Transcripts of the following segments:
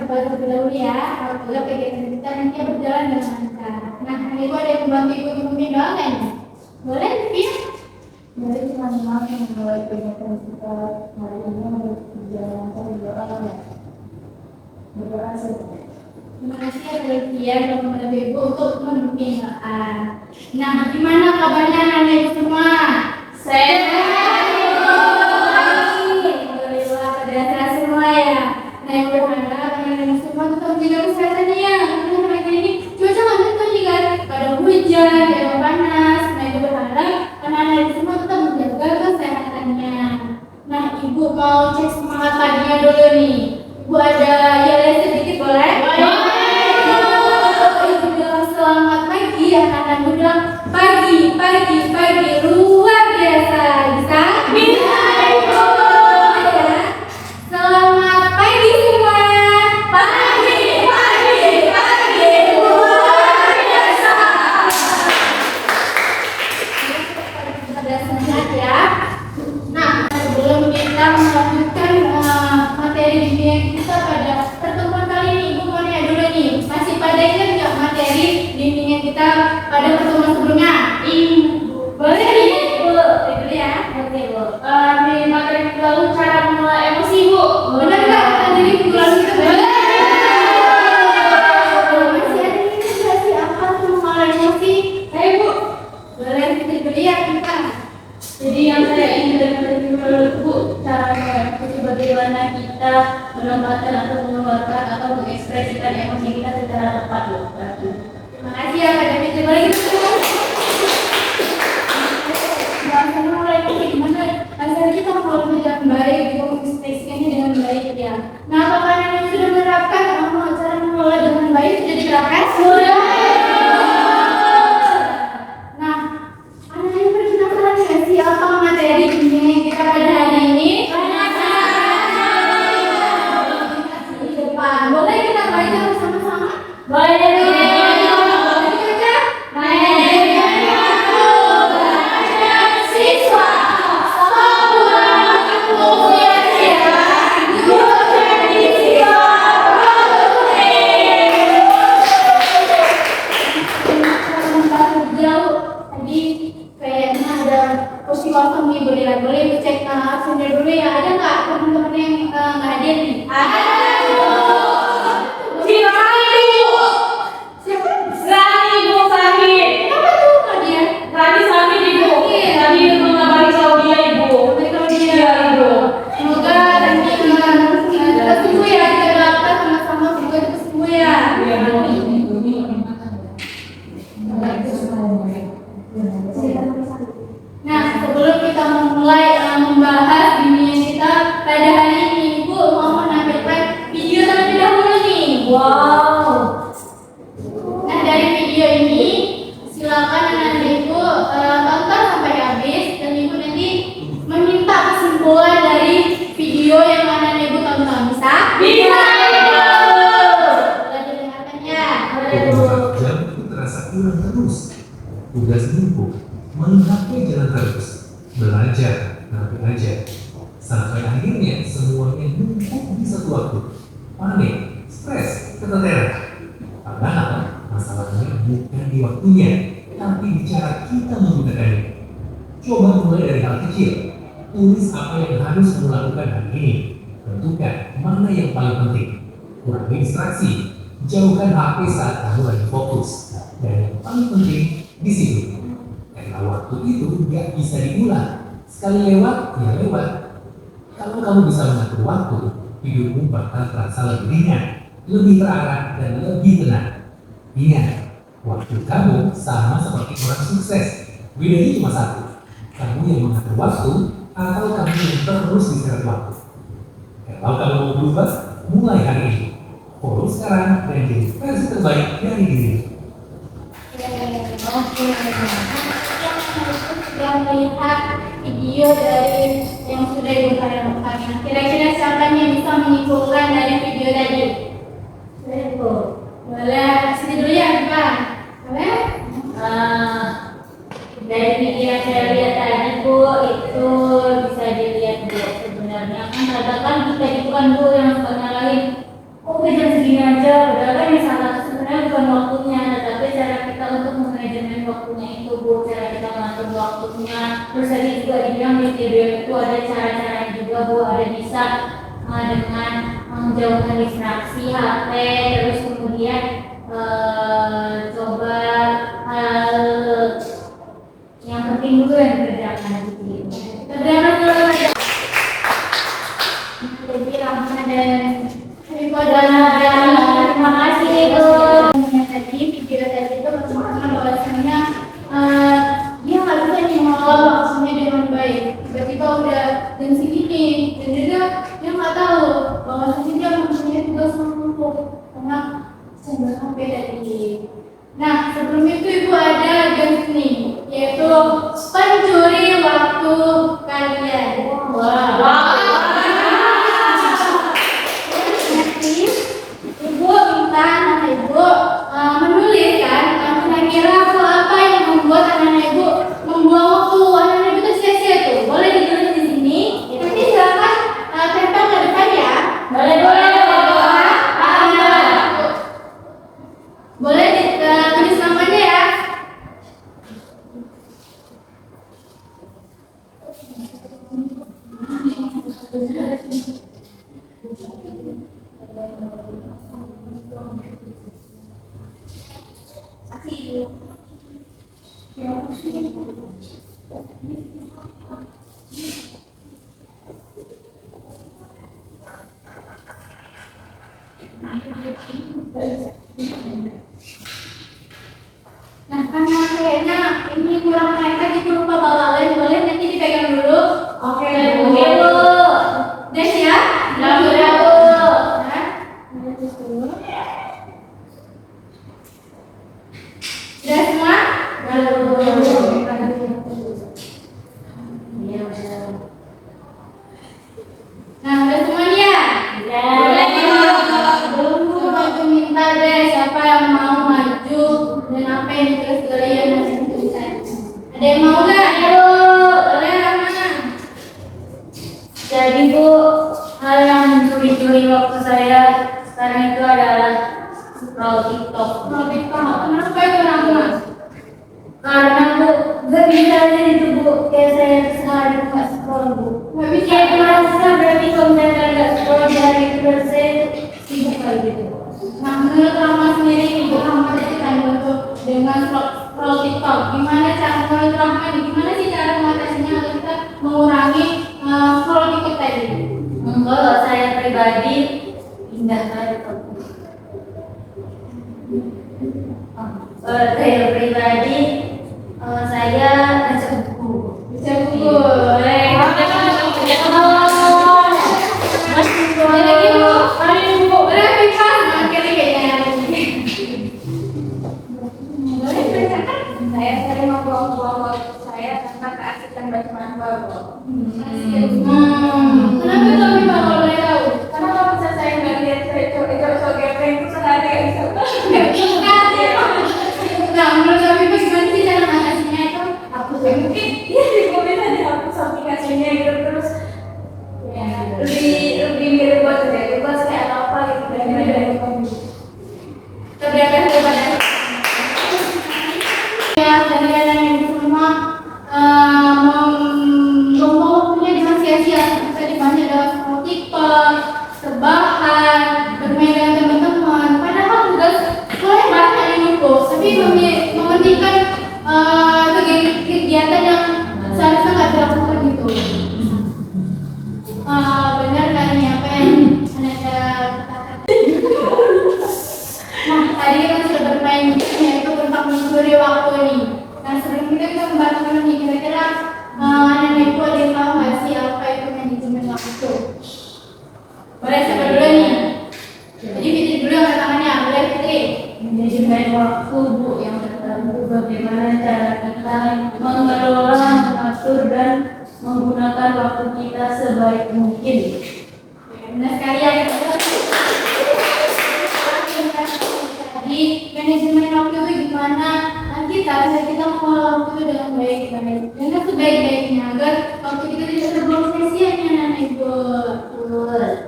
baca dahulu ya, apabila kegiatan kita nanti berjalan dengan lancar. Nah, Ibu ada yang membantu Ibu memimpin doa nggak nih? Boleh, Pin? Jadi teman-teman yang memulai kegiatan kita hari ini harus berjalan lancar berdoa ya. Berdoa saja. Terima kasih ya Olivia dan kepada Ibu untuk memimpin doa. Nah, gimana kabarnya anak Ibu semua? Sehat. Alhamdulillah pada sehat semua ya. Nah, yang berharap anak-anak semua tetap menjaga kesehatannya ya. Karena pagi ini cuaca nggak tentu nih kan. Kadang hujan, kadang panas. Nah, Ibu berharap anak-anak semua tetap menjaga kesehatannya. Nah, Ibu mau cek semangat paginya dulu nih. Ibu ada yel sedikit boleh? Ibu bilang selamat pagi, anak-anak muda. Pagi luar biasa. Bisa? Bisa, Ibu. Ya. Selamat pagi semua. Pagi luar biasa. Pada semangat ya. Nah, sebelum kita melanjutkan materi bimbingan kita pada pertemuan kali ini, Ibu mau nanya dulu nih, masih pada ingat nggak materi bimbingan kita pada pertemuan sebelumnya? Boleh nih, Ibu. Dulu ya. Oke, Bu. Di materi lalu cara mengelola emosi, Bu. Benar nggak? Tadi Ibu lalu kita boleh. Masih ada ini sih apa tuh mengelola emosi? Ayo, Bu. Boleh kita dulu ya kita. Jadi yang saya ingin dari materi Bu, cara bagaimana kita menempatkan atau mengeluarkan atau mengekspresikan emosi kita secara tepat, Bu. Terima kasih ya Kak David. Coba lagi. Bahasa mulai gimana? Rasanya kita kalau dengan baik, kita mengekspresikannya dengan baik ya. Nah, apakah Anda sudah menerapkan cara mengelola dengan baik? Sudah diterapkan? Sudah. Nah, anak-anak penasaran nggak sih apa materi bimbingan kita pada hari ini? Di depan. Boleh kita baca bersama-sama? Boleh. Boleh cek absennya dulu ya. Ada nggak teman-teman yang nggak hadir nih? Ada. Siapa Ibu? Siapa? Rani Ibu Sakit. Kenapa tuh nggak dia? Rani sakit Ibu. Tadi itu ngabari Claudia Ibu. Iya Ibu. Semoga nanti kita sembuh ya. Kita doakan sama-sama semoga kita sembuh ya. Iya Bu. Nah, sebelum kita memulai membahas bimbingan kita pada hari ini, Ibu mau menampilkan video terlebih dahulu nih. Wow. Nah, dari video ini silakan anak-anak Ibu tonton sampai habis dan Ibu nanti meminta kesimpulan dari video yang anak-anak Ibu tonton. Bisa? Bisa, Ibu. Boleh didengarkan ya. Beberapa jam itu terasa kurang terus. Tugas numpuk. Main HP jalan terus, belajar, nanti aja. Sampai akhirnya semuanya numpuk di satu waktu. Panik, stres, keteteran. Padahal masalahnya bukan di waktunya, tapi di cara kita menggunakannya. Coba mulai dari hal kecil. Tulis apa yang harus kamu lakukan hari ini. Tentukan mana yang paling penting. Kurangi distraksi. Jauhkan HP saat kamu lagi fokus. Dan yang paling penting, disiplin. Karena waktu itu nggak bisa diulang. Sekali lewat, ya lewat. Kalau kamu bisa mengatur waktu, hidupmu bakal terasa lebih ringan, lebih terarah, dan lebih tenang. Ingat, waktu kamu sama seperti orang sukses. Bedanya cuma satu. Kamu yang mengatur waktu, atau kamu yang terus diseret waktu. Kalau kamu mau berubah, mulai hari ini. Follow sekarang dan jadi versi terbaik dari diri. Yang melihat video dari yang sudah Ibu tayangkan, kira-kira siapa yang bisa menyimpulkan dari video tadi? Ibu, boleh sini dulu ya, Pak. Boleh? Dari video yang saya lihat tadi, Bu, itu bisa dilihat Bu sebenarnya kan katakan kita itu kan Bu yang suka nyalain. Oh, jam waktunya. Terus tadi juga dibilang di video itu ada cara-cara juga Bu, ada bisa dengan menjauhkan distraksi HP, terus kemudian coba hal yang penting dulu yang dikerjakan gitu. Kerjakan dulu aja. Jadi Rahma dan terima kasih Ibu. Tadi video tadi itu menunjukkan bahwasanya dia nggak bisa nih mengelola waktunya dengan baik. Tiba-tiba udah jam segini, dan dia nggak tahu bahwasanya dia mempunyai tugas menumpuk karena saya sampai tadi. Nah, sebelum itu Ibu ada games nih, yaitu pencuri waktu kalian. Wow. Ibu minta anak Ibu menuliskan kira-kira apa yang membuat anak Ibu membuang waktu anak Ibu itu sia-sia tuh. Boleh ditulis di sini. Nanti silakan tempel ke depan ya. Boleh. Boleh tulis namanya ya. Nah, karena kayaknya ini kurang mereka gitu lupa bawa lem, boleh nanti dipegang dulu. Oke, Bu. Des ya? Bu. Sudah semua? Nah, udah semuanya? Coba aku minta deh siapa yang mau maju dan apa yang ditulis kalian masih tulisan. Ada yang mau nggak? Ayo, boleh mana? Jadi Bu, hal yang mencuri-curi waktu saya sekarang itu adalah scroll TikTok. Kenapa itu Rahma? Karena Bu, gak bisa aja itu Bu, kayak saya sehari nggak scroll Bu. Nggak bisa. Kayak merasa berarti kalau misalnya nggak scroll dari itu berarti saya sibuk kali gitu. Nah, menurut Rahma sendiri Ibu Rahma tadi kan untuk dengan scroll TikTok. Gimana cara menurut Rahma nih? Gimana sih cara mengatasinya agar kita mengurangi scroll TikTok tadi? Kalau saya pribadi pindah ke TikTok. Saya pribadi saya baca buku. Baca buku. Boleh. Boleh lagi Bu. Boleh bebas. Oke nih kayaknya. Boleh bacakan. Saya sering membuang-buang waktu saya tanpa keasikan baca manhwa. Kenapa tapi Pak kalau boleh tahu? Karena kalau misalnya saya nggak lihat cowok gepeng itu sehari nggak bisa. Nggak bisa. Nah, menurut kami Pak gimana sih cara mengatasinya itu? Aku mungkin dia di mobil ada hapus aplikasinya gitu terus ya lebih mirip buat saya bebas kayak apa gitu dari Kebiasaan daripada ya kalian yang di rumah waktunya jangan sia-sia. Bisa dibantu dalam scroll TikTok, rebahan, bermain dengan teman-teman. Padahal tugas sekolah banyak yang numpuk, tapi mementingkan kegiatan yang seharusnya nggak dilakukan gitu. Benar kan ya apa yang Anda katakan? Nah, tadi kita sudah bermain yaitu tentang mencuri waktu nih. Nah, sebelum kita membahas dulu nih, kira-kira anak ibu ada yang tahu nggak sih apa itu manajemen waktu? Boleh siapa dulu nih? Jadi Fitri dulu yang tangannya, boleh Fitri? manajemen waktu Bu yang pertama bagaimana cara kita mengelola, mengatur dan menggunakan waktu kita sebaik mungkin. Benar sekali ya. Jadi manajemen waktu itu gimana? Kita mengelola waktu itu dengan baik, dengan sebaik-baiknya agar waktu kita tidak terbuang sia-sia nih anak ibu.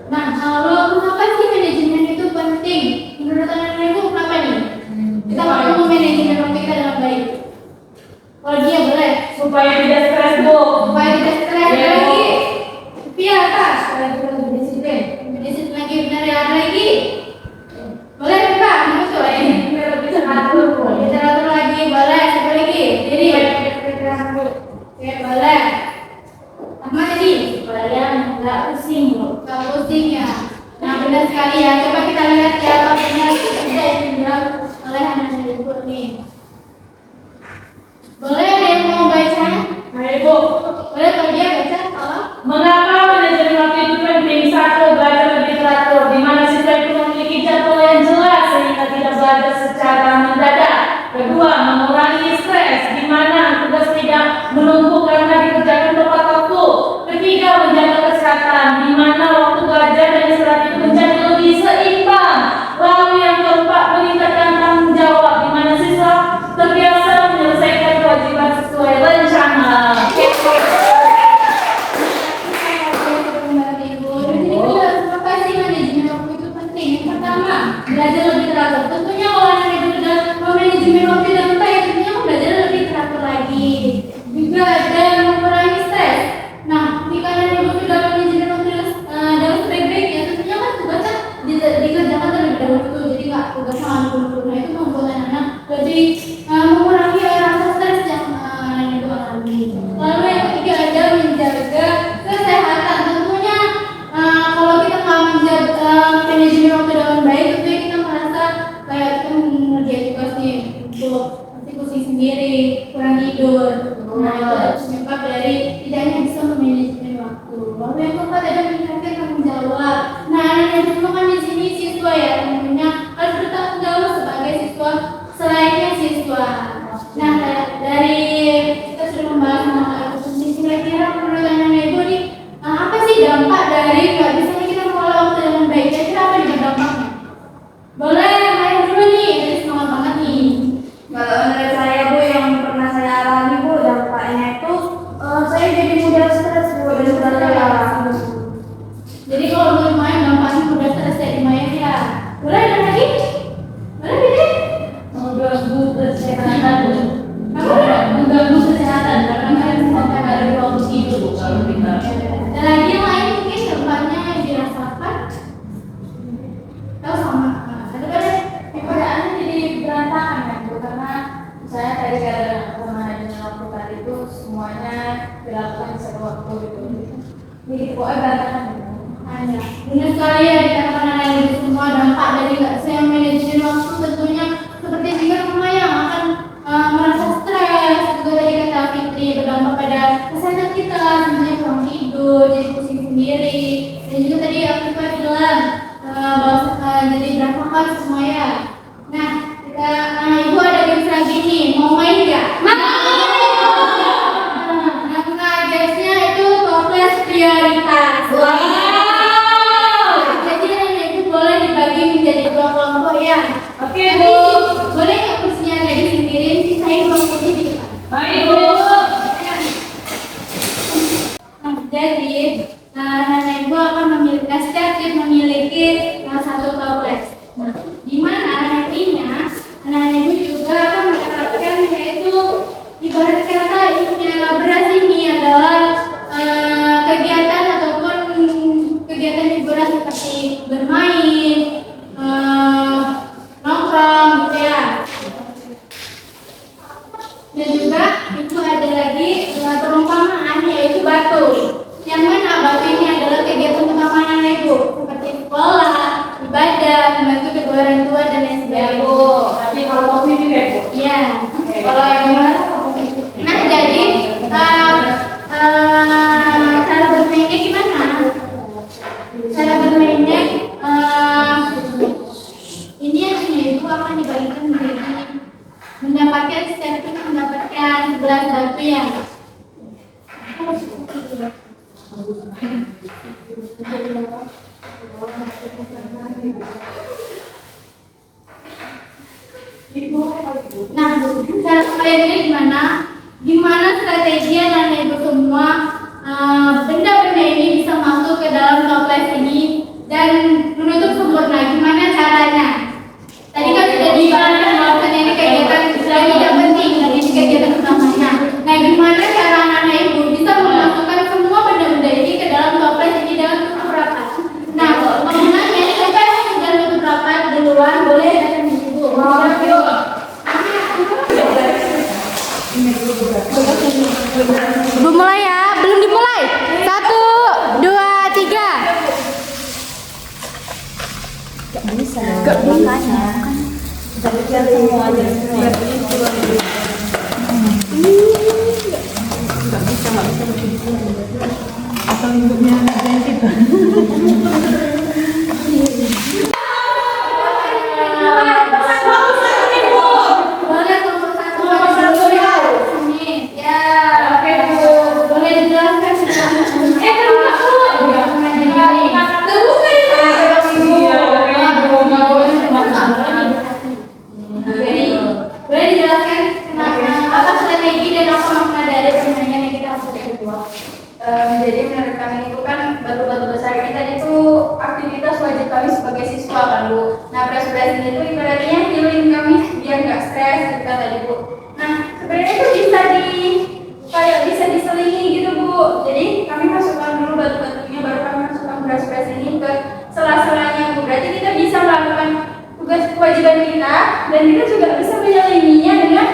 Nah, kalau kenapa sih manajemen itu penting? Menurut anak ibu kenapa nih? Kita mau manajemen waktu kita dengan baik. Kalau dia boleh Supaya tidak belajar lebih teratur. Tentunya kalau anak itu sudah memanajemen waktu dengan baik, tentunya belajar lebih teratur lagi. Juga ada mengurangi stres. Nah, jika anak itu sudah manajemen waktu dengan sebaik-baiknya, tentunya kan tugasnya dikerjakan terlebih dahulu, jadi nggak tugasnya nunggu. Nah, itu membuat anak lebih mengurangi rasa stres yang anak itu alami. Lalu yang ketiga ada menjaga kesehatan. Tentunya kalau kita nggak menjaga manajemen waktu dengan baik, tentunya kita merasa kayak kita mengerjakan tugasnya untuk nanti pusing sendiri, kurang tidur. Nah, itu penyebab dari tidaknya bisa memanajemen waktu. Lalu yang keempat ada meningkatkan tanggung jawab. Nah, yang ditemukan di sini siswa ya, tentunya harus bertanggung jawab sebagai siswa selayaknya siswa. Nah, dari kita sudah membahas mengenai itu, kira-kira menurut anak-anak ibu nih, apa sih dampak dari nggak bisa kita mengelola waktu dengan baik? Kira-kira apa nih dampaknya? Boleh, main dulu nih, jadi semangat banget nih. Kalau menurut saya Bu, yang pernah saya alami Bu, dampaknya itu saya jadi mudah stres Bu dan mudah lelah. Jadi kalau mau main dampaknya mudah stres jadi main ya. Boleh ada lagi? Boleh gitu? Mengganggu kesehatan Bu. Apa? Mengganggu kesehatan karena kan sampai nggak ada waktu tidur Bu kalau kita. Ada lagi yang lain mungkin dampaknya yang dirasakan? Tahu sama? Ada Pekerjaannya jadi berantakan kan Bu, karena saya tadi karena manajemen waktu tadi itu semuanya dilakukan di satu waktu gitu. Jadi pokoknya berantakan Bu. Hanya benar sekali ya dikatakan anak itu semua dampak dari nggak saya manajemen waktu, tentunya seperti jika rumah yang akan merasa stres, juga tadi kata Fitri berdampak pada kesehatan kita, tentunya kurang tidur, jadi pusing sendiri, dan juga tadi aku bilang bahwa jadi berantakan semua ya. Nah, kita ibu ada games lagi nih, mau main nggak? Nah, gamesnya itu toples prioritas. Dibagi menjadi dua kelompok ya. Oke, Nanti Bu. boleh nggak kursinya ada disingkirin, sisain ruang putih di depan. Baik Bu. Nah, jadi nenek ibu akan memiliki satu toples. Nah, di mana nantinya nenek ibu juga akan mendapatkan yaitu ibarat kata beras ini adalah kegiatan ataupun kegiatan hiburan seperti bermain, nongkrong gitu ya. Dan juga itu ada lagi perumpamaan yaitu batu. Yang mana batu ini adalah kegiatan utama anak ibu seperti sekolah, ibadah, membantu kedua orang tua dan lain sebagainya. Tapi kalau kopi juga Bu. Iya. Kalau yang mana? Nah, jadi cara bermainnya gimana? Cara bermainnya ini itu akan dibagikan menjadi mendapatkan setiap tim mendapatkan 11 batu ya. Nah, cara mainnya gimana? Gimana strategi anak ibu semua benda-benda ini bisa masuk ke dalam toples ini dan menutup sempurna. Gimana caranya? Tadi kan sudah dijelaskan bahwa ini kegiatan yang tidak penting dan ini kegiatan utamanya. Nah, gimana cara anak ibu bisa memasukkan semua benda-benda ini ke dalam toples ini dengan tutup rapat? Nah, mengenai siapa yang sudah tutup rapat duluan boleh datang di ibu. Belum mulai ya? Belum dimulai. 1, 2, 3. Gak bisa. Gak makanya. Biar semua aja semua. Gak bisa. Atau ibunya ganti kan? Boleh kelompok satu dulu ya. Sini. Ya. Oke Bu. Boleh dijelaskan boleh dijelaskan apa strategi dan apa makna dari permainan yang kita lakukan kedua? Jadi menurut kami itu kan batu-batu besar ini tadi itu aktivitas wajib kami sebagai siswa kan Bu. Nah, berekspresi itu ibaratnya healing kami biar nggak stres gitu kata ibu. Nah sebenarnya itu bisa diselingi gitu Bu. Jadi kami masukkan dulu batu-batunya baru kami masukkan berekspresi ini ke sela-selanya Bu. Berarti kita bisa melakukan tugas kewajiban kita dan kita juga bisa menyelinginya dengan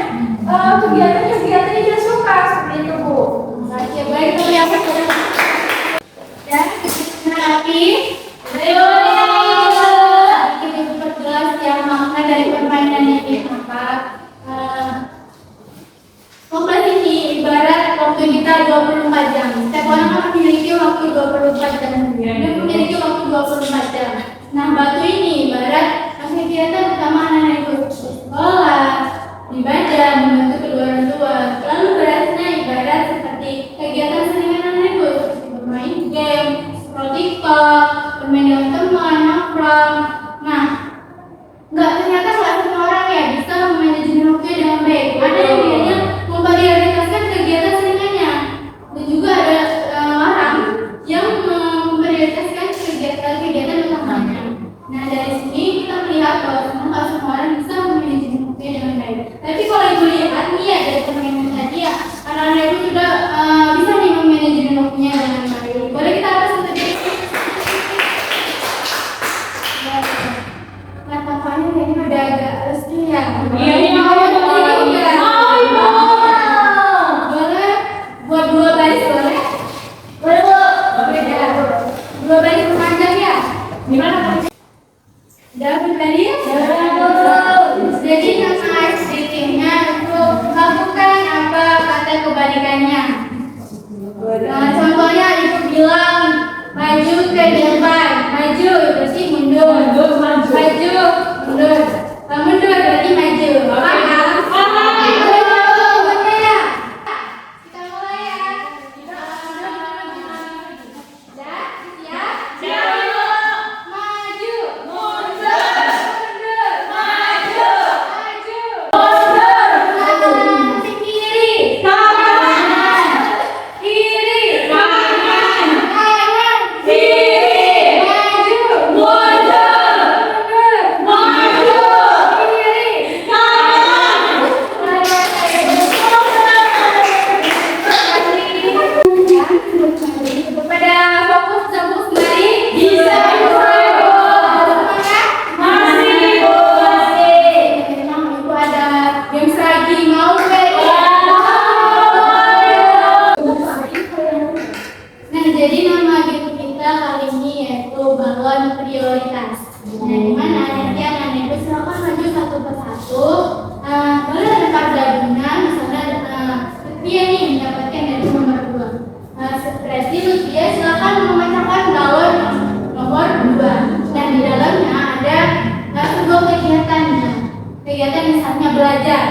kegiatan-kegiatan yang kita suka seperti itu Bu. Oke, baik teman apa dan menanggapi kita perjelas ya makna dari permainan ini apa. Kompas ini ibarat waktu kita 24 jam. Setiap orang kan memiliki waktu 24 jam. Dia memiliki waktu 24 jam. Nah, batu ini ibarat kegiatan utama anak-anak itu sekolah, ibadah, membantu kedua orang tua. Lalu berasnya ibarat seperti kegiatan seringan anak itu seperti bermain game, scroll TikTok, bermain dengan teman, nongkrong. Nah, ternyata nggak semua orang ya bisa memanajemen waktunya dengan baik. Ada yang biasanya memprioritaskan kegiatan seringannya, dan juga ada orang yang memprioritaskan kegiatan utamanya. Nah dari sini kita melihat bahwa nggak semua orang bisa memanajemen waktunya dengan baik. Tapi kalau ibu lihat nih ya dari permainan tadi ya, anak-anak itu sudah bisa nih memanajemen waktunya dengan baik. Boleh kita atas tadi? Kata-katanya ini udah agak resmi ya. Iya. Boleh buat 2 baris boleh? Boleh Bu. Beda. 2 baris panjang ya. Gimana? Dapat tadi ya? Jadi nama aktivitasnya itu lakukan apa kata kebalikannya. Nah, contohnya ibu bilang maju ke depan, maju berarti mundur, maju mundur, mundur berarti maju. Kegiatan misalnya belajar.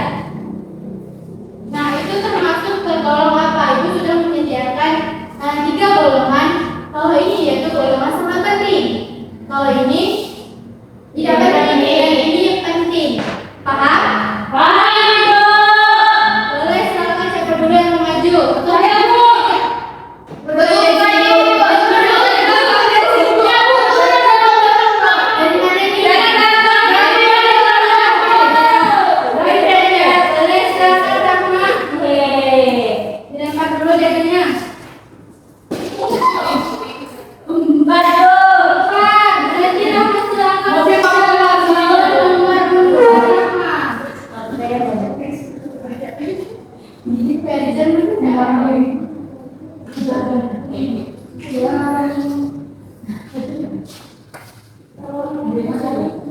Nah, itu termasuk tergolong apa? Ibu sudah menyediakan 3 golongan. Kalau ini yaitu golongan sangat penting. Kalau ini tidak penting, ini yang penting. Paham? Paham. Boleh silakan siapa dulu yang mau maju? Saya Bu.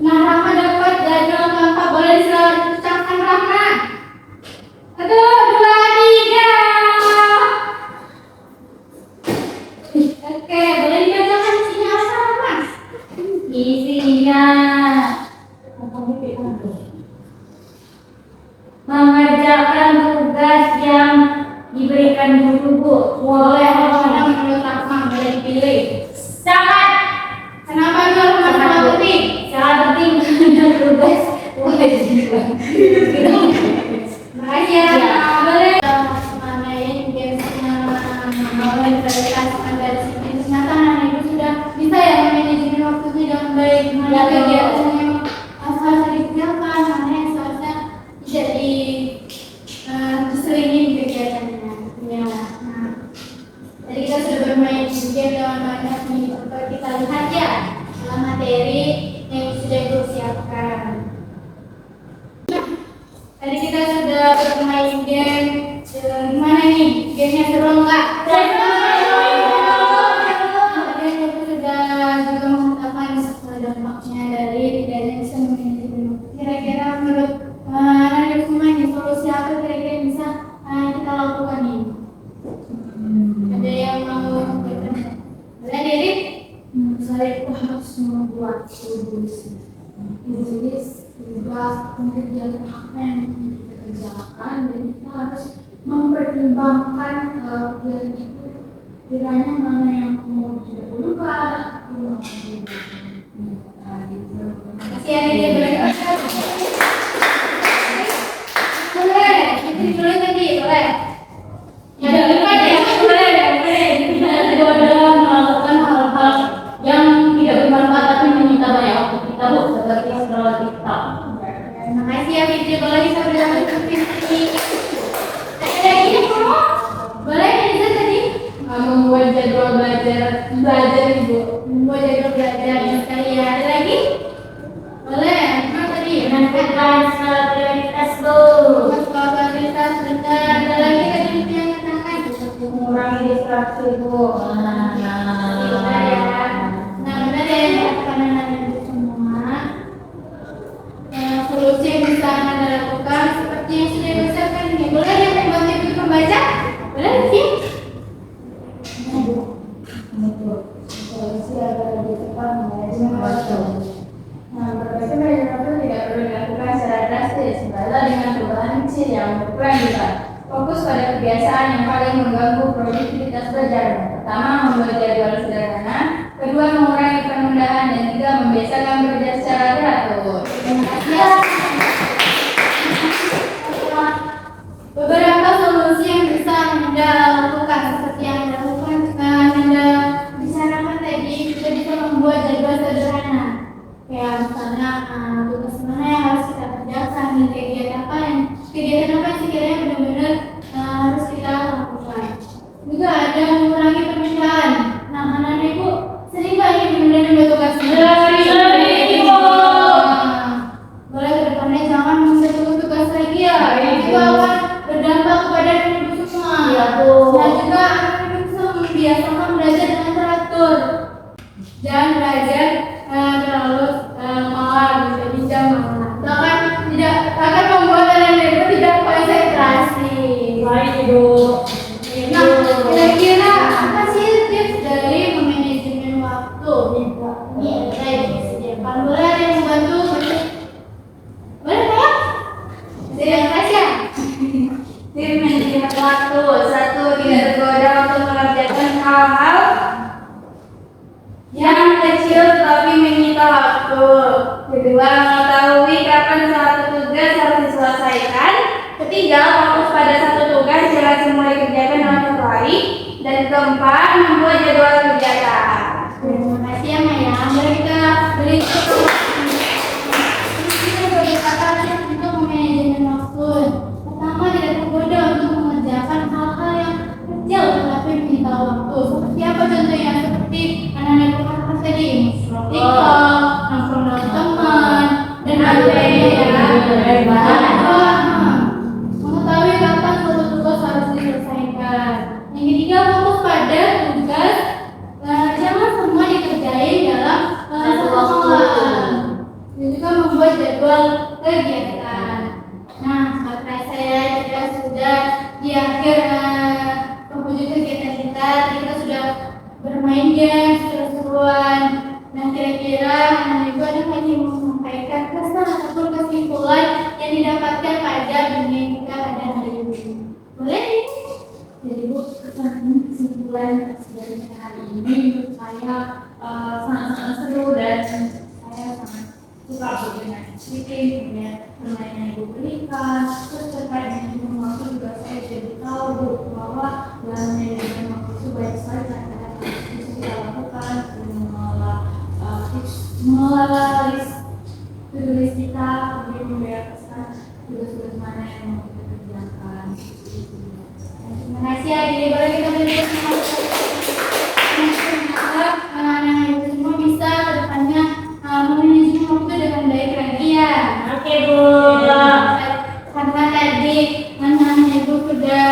Nah, Rahma dapat jadwal keempat. Boleh diucapkan Rahma. 1, 2, 3. Oke, boleh dibacakan isinya apa Rahma? Isinya mengerjakan tugas yang diberikan guru Bu. Boleh menurut Rahma, boleh dipilih. Sangat. Kenapa itu sangat penting? Sangat penting karena tugas makasih ya. Boleh manain gamesnya, boleh prioritaskan dari sini. Ternyata anak ibu sudah bisa ya manajemen waktunya dengan baik. Mana kegiatan yang menulis tugas pekerjaan apa yang kita kerjakan, dan kita harus mempertimbangkan pekerjaan itu kiranya mana yang mau didahulukan, atau mau Kasih ya dia boleh. boleh, itu boleh tadi, boleh. Ya depan ya boleh. Kita tidak ada melakukan hal-hal yang tidak bermanfaat tapi menyita banyak waktu kita, Bu, seperti scroll TikTok. Makasih ya Fitri, boleh bisa bergabung ke Fitri. Ada lagi kamu? Boleh bisa tadi? Membuat jadwal belajar Ibu. Membuat jadwal belajar yang sekalian. Ada lagi? Boleh. Apa tadi? Menentukan skala prioritas, Bu. Sekolah kualitas benar. Ada lagi tadi yang katakan? Mengurangi distraksi, Bu. Benar ya. Nah, benar ya anak-anak itu semua. Solusi yang bisa Anda lakukan seperti yang sudah diusahakan ini. Boleh yang membuat itu membaca? Boleh sih? Solusi agar lebih cepat membaca. Nah, berbagai perilaku tidak perlu dilakukan secara drastis, segala dengan perubahan kecil yang berkurang juga. Fokus pada kebiasaan yang paling mengganggu produktivitas belajar. Pertama, membuat jadwal sederhana. Kedua, mengurangi penundaan. Dan tiga, membiasakan belajar secara teratur. Terima kasih ya. Beberapa solusi yang bisa Anda lakukan seperti yang Anda lakukan Anda bicarakan tadi, kita bisa membuat jadwal sederhana. Kayak misalnya tugas mana yang harus kita kerjakan, dan kegiatan apa yang sekiranya benar-benar harus kita lakukan. Juga ada mengurangi penundaan. Nah, anak-anak Ibu sering nggak ini menunda tugas? Sering, Bu. Boleh ke depannya jangan menunda tugas lagi ya. Itu akan berdampak kepada Ibu semua. Iya, Bu. Nah, juga anak-anak Ibu bisa membiasakan belajar dengan teratur. Jangan belajar terlalu malam, jadi jam malam. Bahkan tidak akan membuat anak-anak Ibu tidak konsentrasi. Baik, Ibu. Nah, kira-kira apa sih tips dari manajemen waktu? Ini ada yang disediakan. Boleh ada yang membantu? Boleh ya? Dari yang Tasya? Tips manajemen waktu. 1. Tidak tergoda untuk mengerjakan hal-hal yang kecil tetapi menyita waktu. Kedua, mengetahui kapan suatu tugas harus diselesaikan. Ketiga, fokus pada satu tugas, jangan semua dikerjakan dalam satu hari. Dan keempat, membuat jadwal kegiatan. Terima kasih ya Maya. Mari kita beri kita beberapa tips untuk manajemen waktu. Pertama, tidak tergoda untuk mengerjakan hal-hal yang kecil tetapi menyita waktu. Seperti apa contohnya? Seperti anak-anak Ibu katakan tadi, scroll TikTok, nongkrong dengan teman, dan lain-lainnya. Mengetahui kapan suatu tugas harus diselesaikan. Yang ketiga, fokus pada tugas. Jangan semua dikerjain dalam satu waktu. Dan juga membuat jadwal kegiatan. Nah, maka saya juga sudah di akhir penghujung kegiatan kita. Kita sudah bermain game, seru-seruan. Nah, kira-kira Ibu ada yang ingin menyampaikan kesan ataupun kesimpulan yang didapatkan pada bimbingan kita pada hari ini? Boleh? Jadi Bu, kesimpulan dari hari ini menurut saya sangat-sangat seru, dan saya sangat suka dengan speaking, dengan permainan Ibu berikan. Terus terkait dengan waktu juga saya jadi tahu Bu bahwa dalam manajemen waktu itu banyak sekali cara-cara yang bisa kita lakukan untuk mengelola list tulis kita, kemudian membereskan tugas-tugas mana yang mau kita kerjakan. Terima kasih ya, jadi boleh kita berikan semangat anak-anak Ibu semua bisa ke depannya memanajemen waktu dengan baik lagi ya. Oke, Bu. Karena tadi anak-anak Ibu sudah